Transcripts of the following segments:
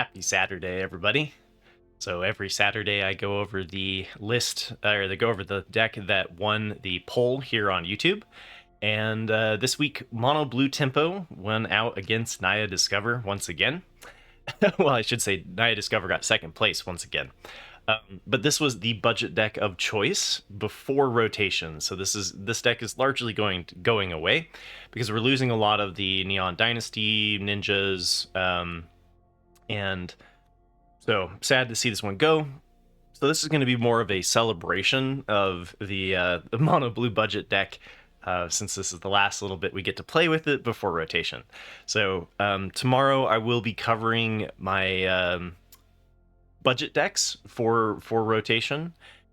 Happy Saturday, everybody. So every Saturday I go over the list, or they go over the deck that won the poll here on YouTube. And this week, Mono Blue Tempo won out against Naya Discover once again. Well, I should say Naya Discover got second place once again. But this was the budget deck of choice before rotation. So this deck is largely going away because we're losing a lot of the Neon Dynasty ninjas, and so sad to see this one go. So this is going to be more of a celebration of the mono blue budget deck, since this is the last little bit we get to play with it before rotation. So tomorrow I will be covering my budget decks for rotation,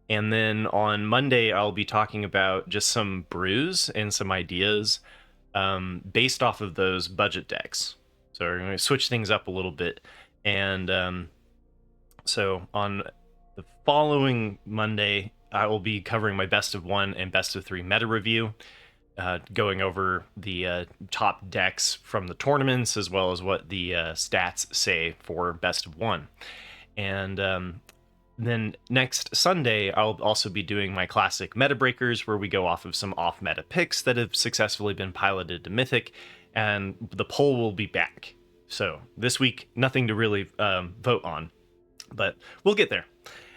and then on Monday I'll be talking about just some brews and some ideas based off of those budget decks. So we're going to switch things up a little bit, and so on the following Monday I will be covering my best of 1 and best of 3 meta review, going over the top decks from the tournaments as well as what the stats say for best of 1. And then next Sunday, I'll also be doing my classic meta breakers, where we go off of some off-meta picks that have successfully been piloted to Mythic, and the poll will be back. So this week, nothing to really vote on, but we'll get there.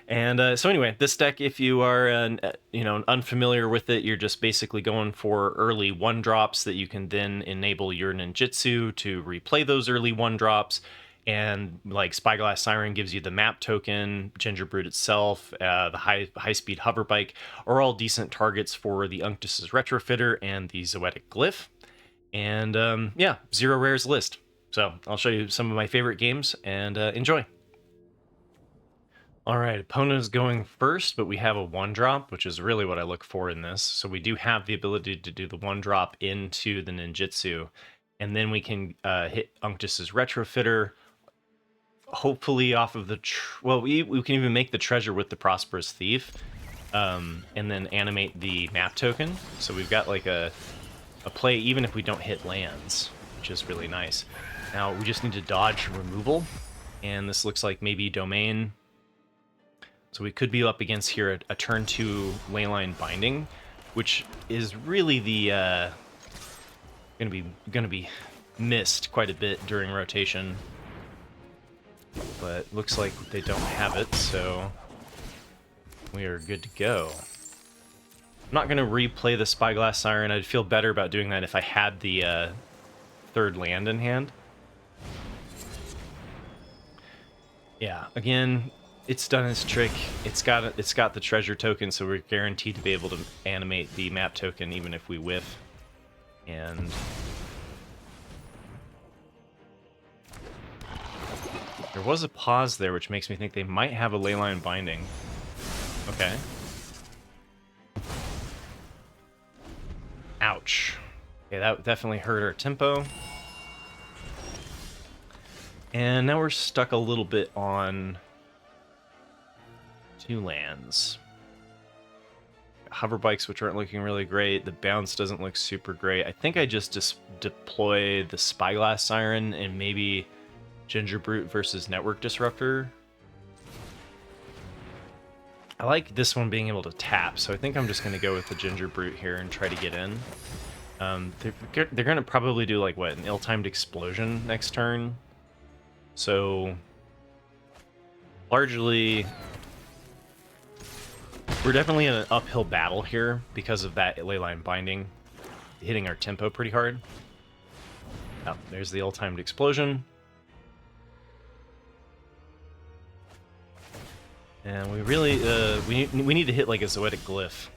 And so anyway, this deck, if you are unfamiliar with it, you're just basically going for early 1-drops that you can then enable your ninjutsu to replay those early 1-drops. And like Spyglass Siren gives you the map token, Gingerbread itself, the high-speed hover bike are all decent targets for the Unctus's Retrofitter and the Zoetic Glyph. And yeah, 0 rares list. So I'll show you some of my favorite games, and enjoy. All right, opponent is going first, but we have a 1-drop, which is really what I look for in this. So we do have the ability to do the 1-drop into the ninjutsu, and then we can hit Unctus's Retrofitter, hopefully off of the we can even make the treasure with the Prosperous Thief, and then animate the map token. So we've got like a play even if we don't hit lands, which is really nice. Now we just need to dodge removal, and this looks like maybe domain. So we could be up against here a turn 2 Leyline Binding, which is really the gonna be missed quite a bit during rotation. But looks like they don't have it, so we are good to go. I'm not going to replay the Spyglass Siren. I'd feel better about doing that if I had the 3rd land in hand. Yeah, again, it's done its trick. It's got the treasure token, so we're guaranteed to be able to animate the map token even if we whiff. And there was a pause there, which makes me think they might have a Leyline Binding. Okay. Ouch. Okay, that definitely hurt our tempo. And now we're stuck a little bit on 2 lands. Hover bikes, which aren't looking really great. The bounce doesn't look super great. I think I just deploy the Spyglass Siren and maybe Gingerbread versus Network Disruptor. I like this one being able to tap, so I think I'm just going to go with the Gingerbread here and try to get in. They're going to probably do like, what, an ill-timed explosion next turn. So largely, we're definitely in an uphill battle here because of that Leyline Binding hitting our tempo pretty hard. Oh, there's the ill-timed explosion. And we really, we need to hit like a Zoetic Glyph.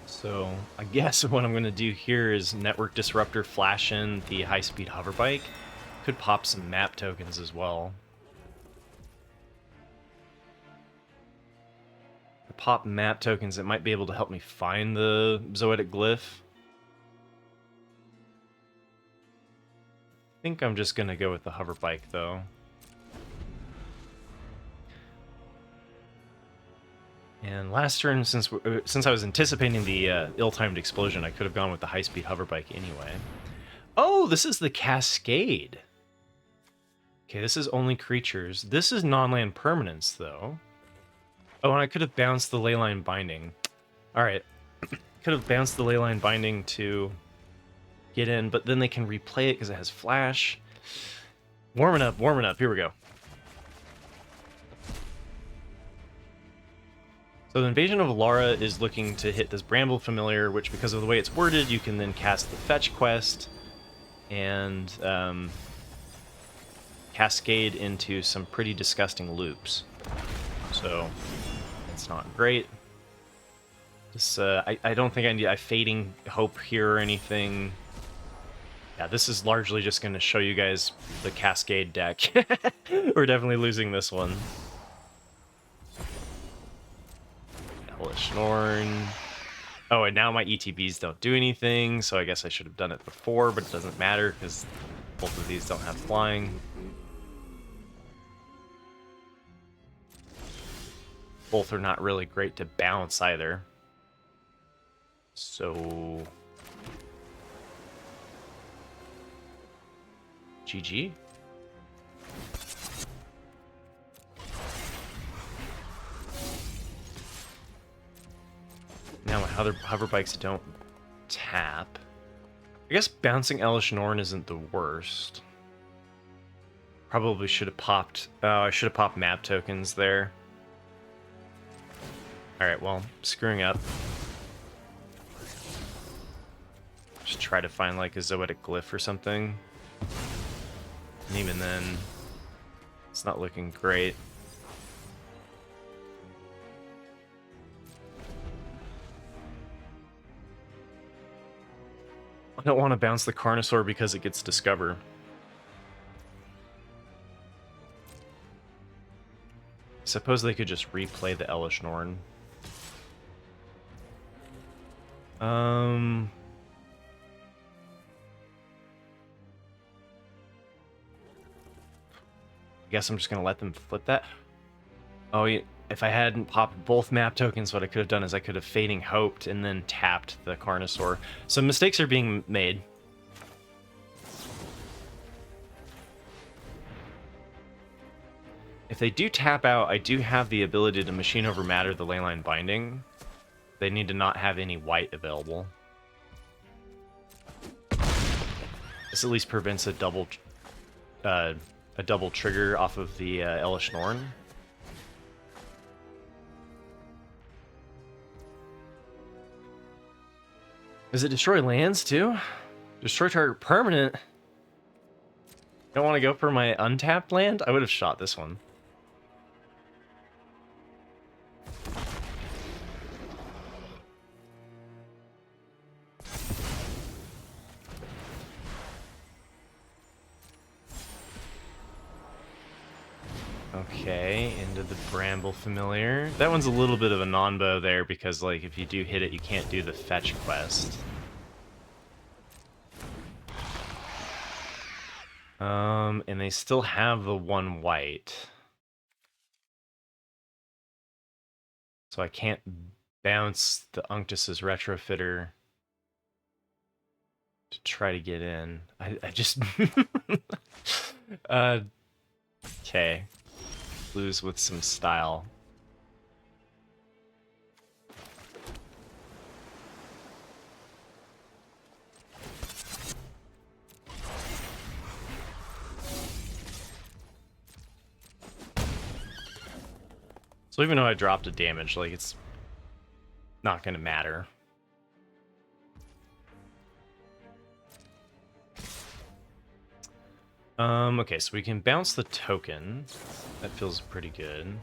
So I guess what I'm going to do here is Network Disruptor, flash in the high-speed hover bike. Could pop some map tokens as well. If I pop map tokens, it might be able to help me find the Zoetic Glyph. I think I'm just going to go with the hover bike though. And last turn, since I was anticipating the ill-timed explosion, I could have gone with the high-speed hover bike anyway. Oh, Oh, this is the Cascade. Okay, this is only creatures. This is non-land permanents, though. Oh, and I could have bounced the Leyline Binding. All right. Could have bounced the Leyline Binding to get in, but then they can replay it because it has flash. Warming up, warming up. Here we go. So the Invasion of Alara is looking to hit this Bramble Familiar, which, because of the way it's worded, you can then cast the Fetch quest and cascade into some pretty disgusting loops. So it's not great. This, I don't think I need a Fading Hope here or anything. Yeah, this is largely just going to show you guys the Cascade deck. We're definitely losing this one. Norn. Oh, and now my ETBs don't do anything, so I guess I should have done it before, but it doesn't matter because both of these don't have flying. Both are not really great to bounce either. So... GG? Now my other hover bikes don't tap. I guess bouncing Elish Norn isn't the worst. Probably should have popped... I should have popped map tokens there. Alright, well, screwing up. Just try to find like a Zoetic Glyph or something. And even then, it's not looking great. I don't want to bounce the Carnosaur because it gets Discover. I suppose they could just replay the Elish Norn. I guess I'm just going to let them flip that. Oh, yeah. If I hadn't popped both map tokens, what I could have done is I could have Fading Hoped and then tapped the Carnosaur. So mistakes are being made. If they do tap out, I do have the ability to Machine Over Matter the Leyline Binding. They need to not have any white available. This at least prevents a double trigger off of the Elish Norn. Does it destroy lands too? Destroy target permanent? Don't want to go for my untapped land? I would have shot this one. Okay, into the Bramble Familiar. That one's a little bit of a non-bow there because, like, if you do hit it, you can't do the fetch quest. And they still have the one white. So I can't bounce the Unctus's Retrofitter to try to get in. I just... okay. Lose with some style. So even though I dropped a damage, like, it's not going to matter. Okay, so we can bounce the token. That feels pretty good.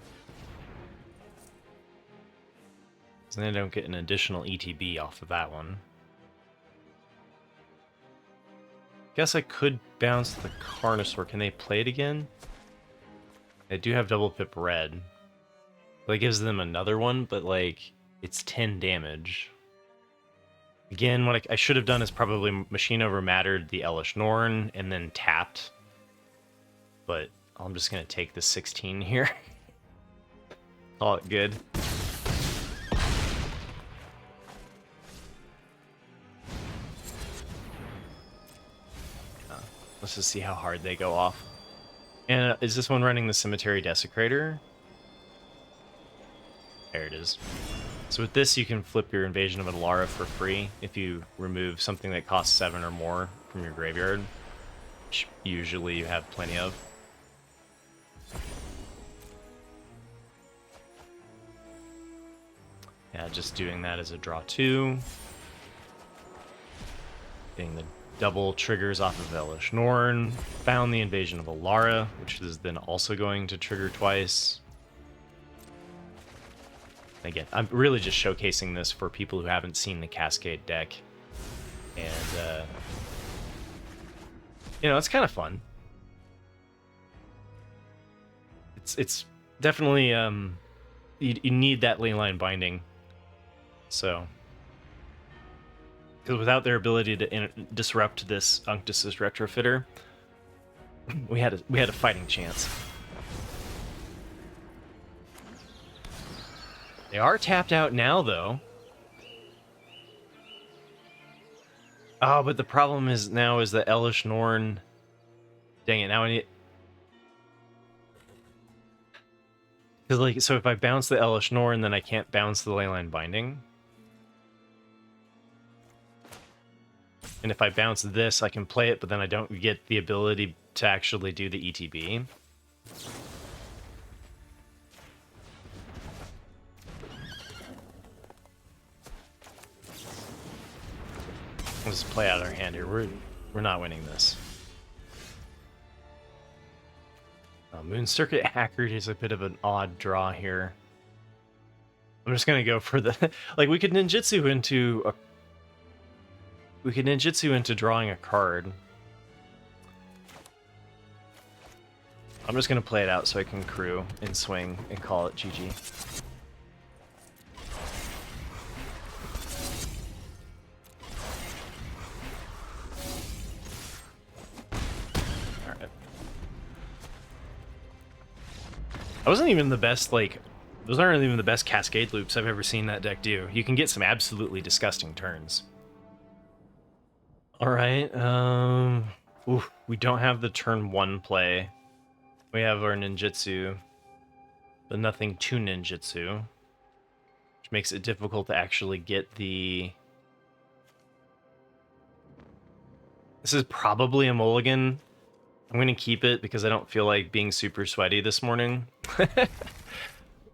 So then I don't get an additional ETB off of that one. Guess I could bounce the Carnosaur. Can they play it again? They do have double pip red. That gives them another one, but like it's 10 damage. Again, what I should have done is probably Machine Over Mattered the Elish Norn and then tapped. But I'm just gonna take the 16 here. Call it good. Let's just see how hard they go off. And is this one running the Cemetery Desecrator? There it is. So with this, you can flip your Invasion of Alara for free if you remove something that costs 7 or more from your graveyard, which usually you have plenty of. Yeah, just doing that as a draw 2. Getting the double triggers off of Elish Norn. Found the Invasion of Alara, which is then also going to trigger twice. Again, I'm really just showcasing this for people who haven't seen the Cascade deck. And, you know, it's kind of fun. It's definitely, you need that leyline binding. So, because without their ability to disrupt this Unctus's Retrofitter, we had a fighting chance. They are tapped out now, though. Oh, but the problem is now is that Elish Norn. Dang it! Now I need. Because like, so if I bounce the Elish Norn, then I can't bounce the Leyline Binding. And if I bounce this, I can play it, but then I don't get the ability to actually do the ETB. Let's play out our hand here. We're not winning this. Moon Circuit Hackard is a bit of an odd draw here. I'm just gonna go for the like we could ninjutsu into drawing a card. I'm just gonna play it out so I can crew and swing and call it GG. That wasn't even the best, like, those aren't even the best Cascade loops I've ever seen that deck do. You can get some absolutely disgusting turns. Alright, we don't have the turn 1 play. We have our ninjutsu, but nothing to ninjutsu, which makes it difficult to actually get the... This is probably a mulligan. I'm going to keep it because I don't feel like being super sweaty this morning.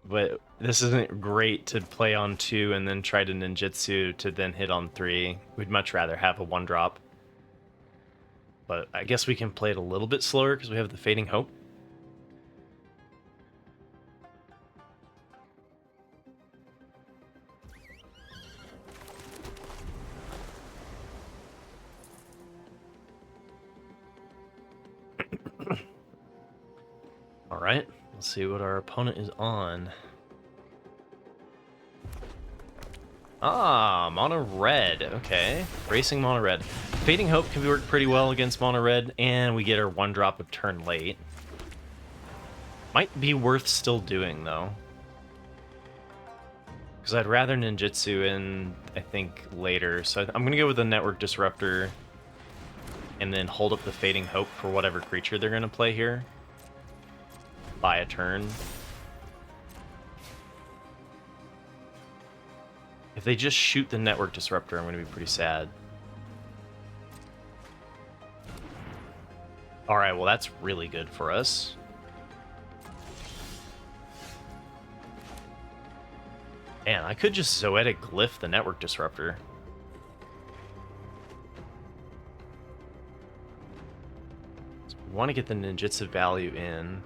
But this isn't great to play on 2 and then try to ninjutsu to then hit on 3. We'd much rather have a 1-drop. But I guess we can play it a little bit slower because we have the Fading Hope. All right, let's see what our opponent is on. Ah, mono red. Okay, racing mono red. Fading Hope can work pretty well against mono red, and we get our 1-drop of turn late. Might be worth still doing though, because I'd rather ninjutsu in, I think, later. So I'm gonna go with the Network Disruptor, and then hold up the Fading Hope for whatever creature they're gonna play here. Buy a turn. If they just shoot the Network Disruptor, I'm going to be pretty sad. Alright, well that's really good for us. Man, I could just Zoetic Glyph the Network Disruptor. So we want to get the ninjutsu value in.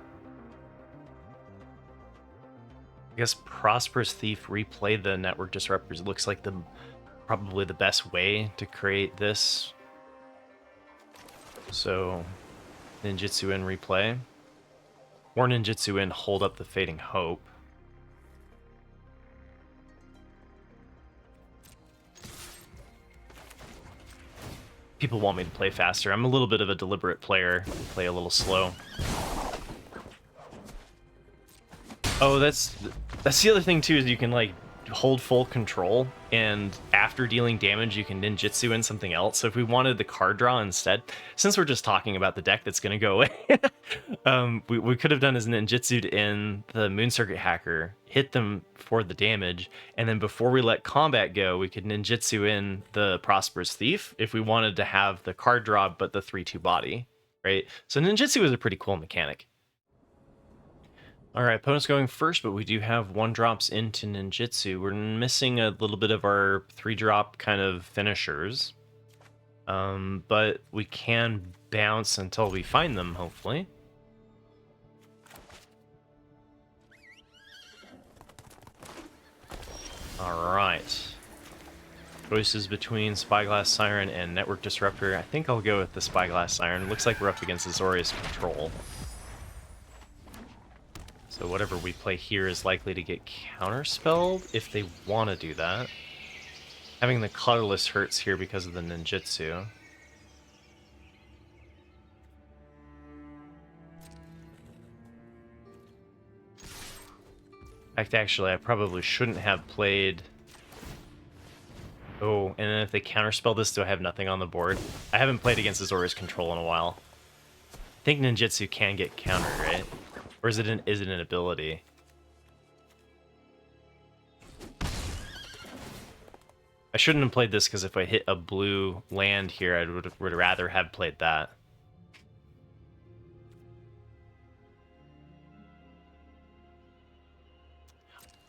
I guess Prosperous Thief replay the Network Disruptors. It looks like probably the best way to create this. So ninjutsu in replay. Or ninjutsu in hold up the Fading Hope. People want me to play faster. I'm a little bit of a deliberate player. I play a little slow. Oh, that's the other thing too, is you can like hold full control, and after dealing damage you can ninjutsu in something else. So if we wanted the card draw instead, since we're just talking about the deck that's going to go away, we could have done as ninjutsu'd in the Moon Circuit Hacker, hit them for the damage, and then before we let combat go, we could ninjutsu in the Prosperous Thief if we wanted to have the card draw but the 3/2 body, right? So ninjutsu is a pretty cool mechanic. All right, opponent's going first, but we do have 1-drops into ninjutsu. We're missing a little bit of our 3-drop kind of finishers. But we can bounce until we find them, hopefully. All right. Choices between Spyglass Siren and Network Disruptor. I think I'll go with the Spyglass Siren. Looks like we're up against Azorius Control. So whatever we play here is likely to get counterspelled if they want to do that. Having the colorless hurts here because of the ninjutsu. In fact, actually, I probably shouldn't have played... Oh, and then if they counterspell this, do I have nothing on the board? I haven't played against Azorius Control in a while. I think ninjutsu can get countered, right? Or is it an ability? I shouldn't have played this because if I hit a blue land here, I would rather have played that.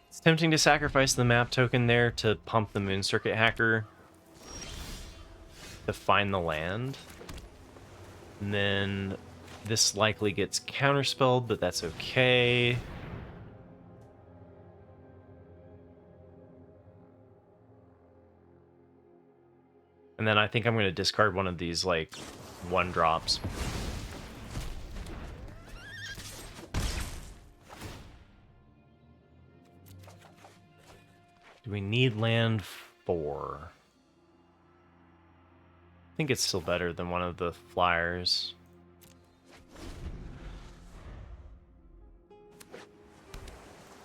It's tempting to sacrifice the map token there to pump the Moon Circuit Hacker to find the land. And then this likely gets counterspelled, but that's okay. And then I think I'm going to discard one of these, like, 1-drops. Do we need land 4? I think it's still better than one of the flyers.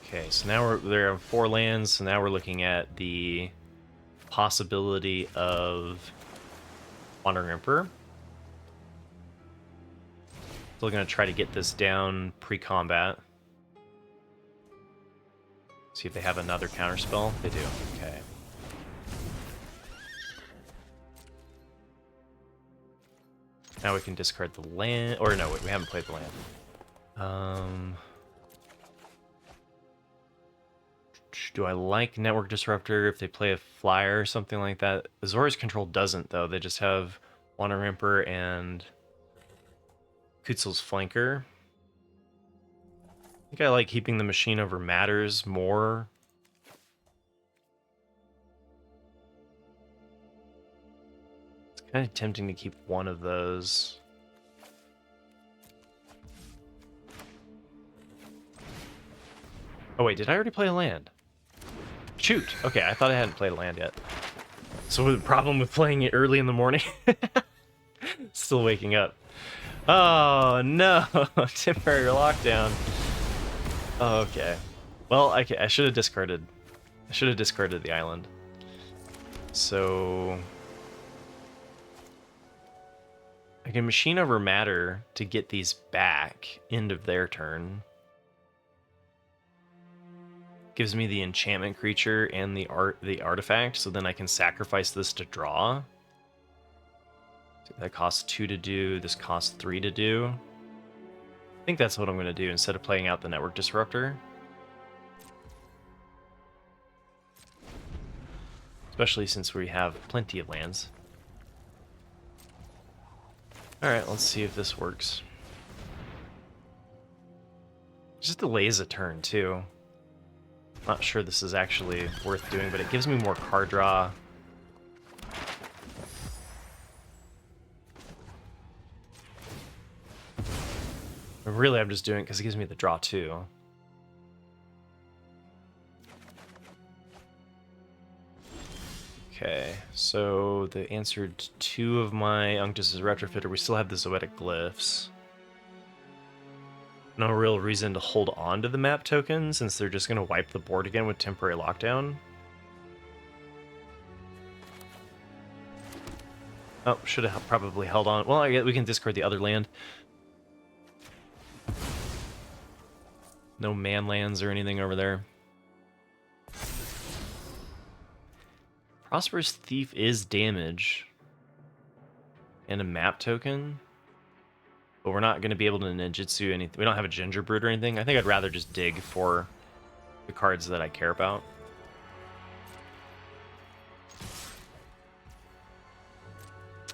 Okay, so now there are 4 lands, so now we're looking at the possibility of Wandering Emperor. Still going to try to get this down pre-combat. See if they have another counterspell. They do. Okay. Now we can discard the land. Or no, wait, we haven't played the land. Do I like Network Disruptor if they play a flyer or something like that? Azorius Control doesn't, though. They just have Wandering Emperor and Kutzel's Flanker. I think I like keeping the machine over matters more. It's kind of tempting to keep one of those. Oh wait, did I already play a land? Shoot! Okay, I thought I hadn't played a land yet. So the problem with playing it early in the morning? Still waking up. Oh no! Temporary lockdown. Oh, okay. Well, I should have discarded. I should have discarded the island. So I can machine over matter to get these back. End of their turn. Gives me the enchantment creature and the artifact, so then I can sacrifice this to draw. So that costs 2 to do. This costs 3 to do. I think that's what I'm going to do instead of playing out the Network Disruptor. Especially since we have plenty of lands. Alright, let's see if this works. It just delays a turn, too. Not sure this is actually worth doing, but it gives me more card draw. But really, I'm just doing it because it gives me the draw too. Okay, so they answered 2 of my Unctus's Retrofitter. We still have the Zoetic Glyphs. No real reason to hold on to the map token since they're just going to wipe the board again with Temporary Lockdown. Oh, should have probably held on. Well, I guess we can discard the other land. No man lands or anything over there. Prosperous Thief is damage. And a map token. But we're not going to be able to ninjutsu anything. We don't have a Gingerbread or anything. I think I'd rather just dig for the cards that I care about.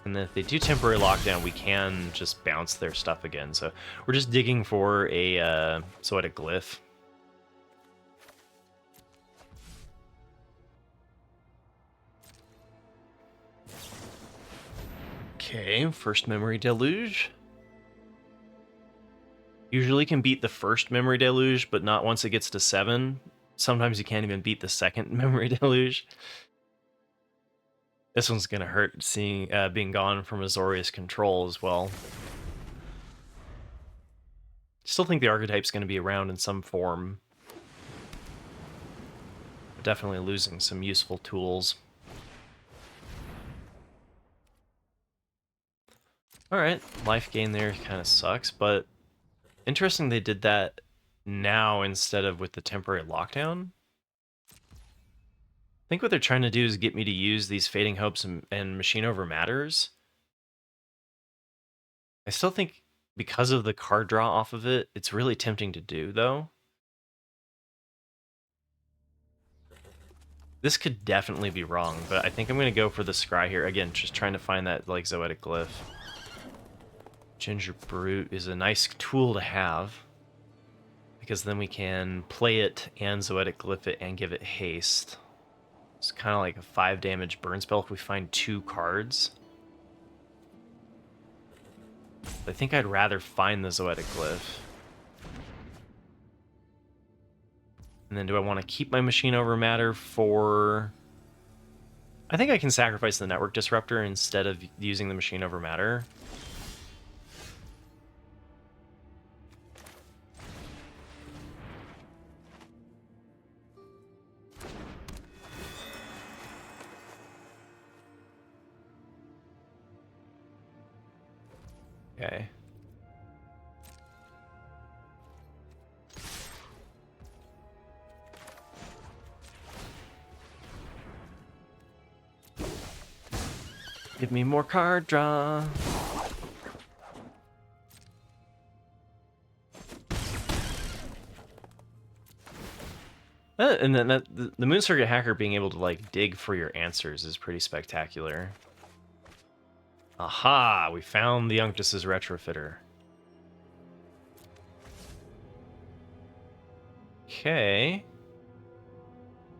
And then if they do temporary lockdown, we can just bounce their stuff again. So we're just digging for a Zoetic Glyph. Okay, first Memory Deluge. Usually can beat the first Memory Deluge, but not once it gets to 7. Sometimes you can't even beat the second Memory Deluge. This one's gonna hurt seeing being gone from Azorius control as well. Still think the archetype's gonna be around in some form. Definitely losing some useful tools. Alright, life gain there kind of sucks, but interesting they did that now instead of with the temporary lockdown. I think what they're trying to do is get me to use these Fading Hopes and Machine Over Matters. I still think because of the card draw off of it, it's really tempting to do, though. This could definitely be wrong, but I think I'm going to go for the Scry here. Again, just trying to find that like Zoetic Glyph. Ginger Brute is a nice tool to have, because then we can play it and Zoetic Glyph it and give it haste. It's kind of like a 5 damage burn spell if we find 2 cards. I think I'd rather find the Zoetic Glyph. And then do I want to keep my Machine Over Matter for... I think I can sacrifice the Network Disruptor instead of using the Machine Over Matter. Okay. Give me more card draw. And then the Moon Circuit Hacker being able to like dig for your answers is pretty spectacular. Aha! We found the Unctus's Retrofitter. Okay.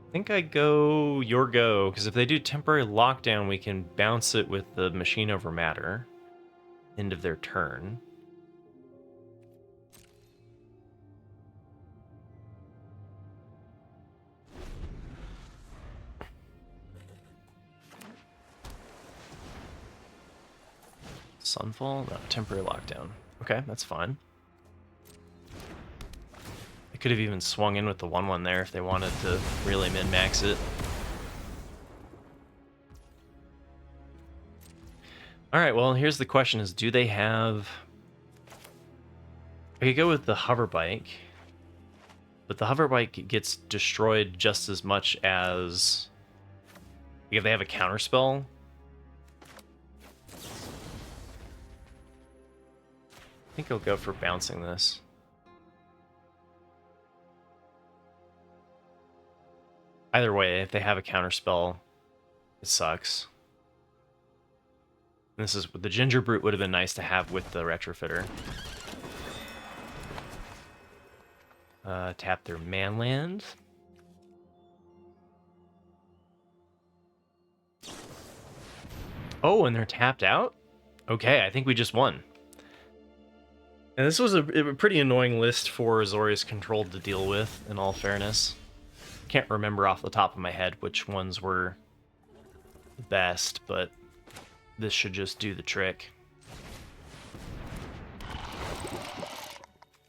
I think I go your go, because if they do temporary lockdown, we can bounce it with the Machine Over Matter. End of their turn. Sunfall? No, temporary lockdown. Okay, that's fine. They could have even swung in with the 1/1 there if they wanted to really min-max it. Alright, well, here's the question is, do they have... I could go with the Hover Bike, but the Hover Bike gets destroyed just as much as... if they have a counterspell. I think I'll go for bouncing this. Either way, if they have a counterspell, it sucks. And this is the Ginger Brute would have been nice to have with the Retrofitter. Tap their manland. Oh, and they're tapped out? Okay, I think we just won. And this was a pretty annoying list for Azorius Controlled to deal with, in all fairness. Can't remember off the top of my head which ones were the best, but this should just do the trick.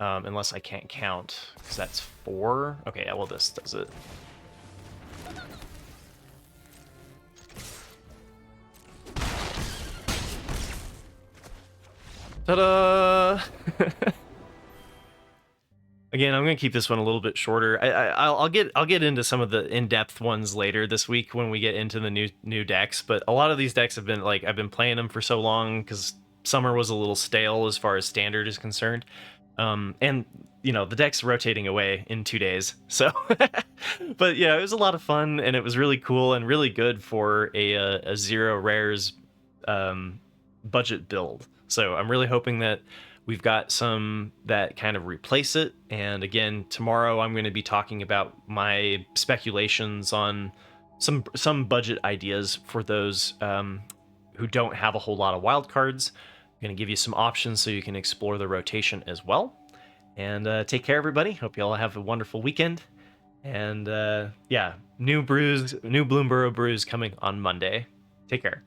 Unless I can't count, because that's 4. Okay, yeah, well, this does it. Ta-da! Again, I'm gonna keep this one a little bit shorter. I'll get into some of the in-depth ones later this week when we get into the new decks. But a lot of these decks have been like I've been playing them for so long because summer was a little stale as far as standard is concerned. And you know the deck's rotating away in 2 days, so but yeah, it was a lot of fun and it was really cool and really good for a zero rares budget build. So I'm really hoping that we've got some that kind of replace it. And again, tomorrow I'm going to be talking about my speculations on some budget ideas for those who don't have a whole lot of wild cards. I'm going to give you some options so you can explore the rotation as well. And take care, everybody. Hope you all have a wonderful weekend. And yeah, new Bloomburrow brews coming on Monday. Take care.